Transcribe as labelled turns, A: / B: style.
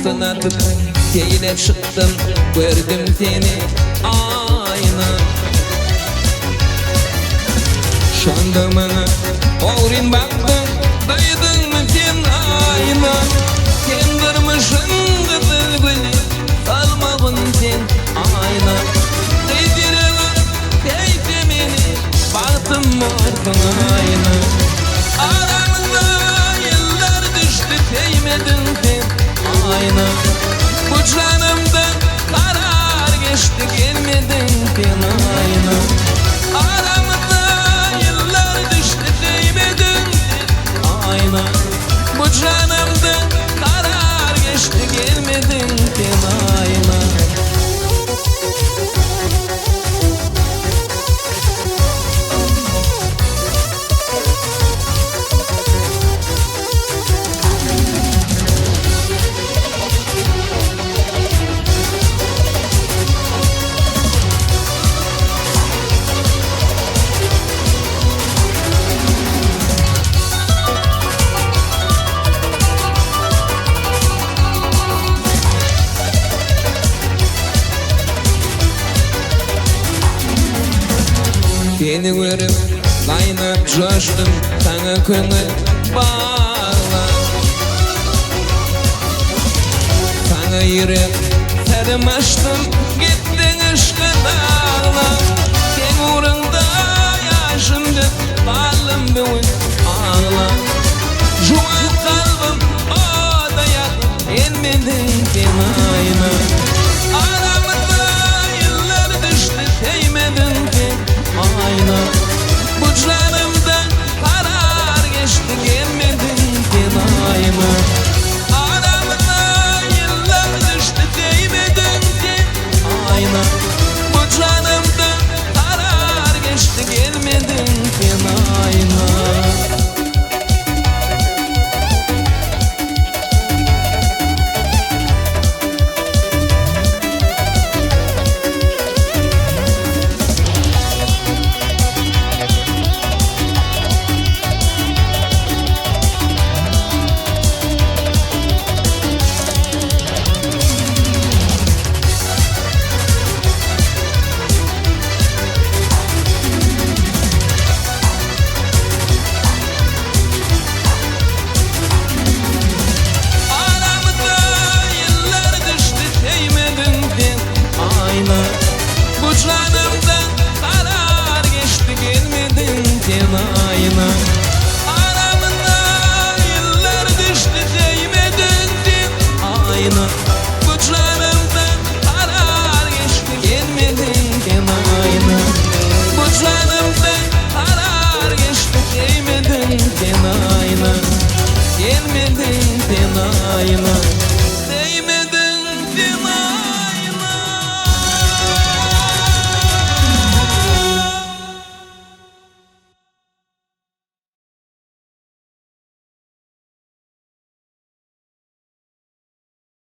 A: Yoldan atıp teyine çıktım, gördüm seni ayna. Şanda bana oğrin baktın, duydun mu sen ayna? Sen kırmışın kızıl gülü, salmağın sen ayna. Kıydirimi, keyfimini, baktım morsun ayna. Aramıza yıllar düştü, değmedin sen ayna. Bu canımda karar geçti, gelmedin sen ayna. Aramıza yıllar düştü, değmedin sen ayna. Bu canımda karar geçti, gelmedin sen ayna. Seni görüp kaynap coştum, sana köngül bağla. Sana yürek serim açtım, gittin ışkı dağla.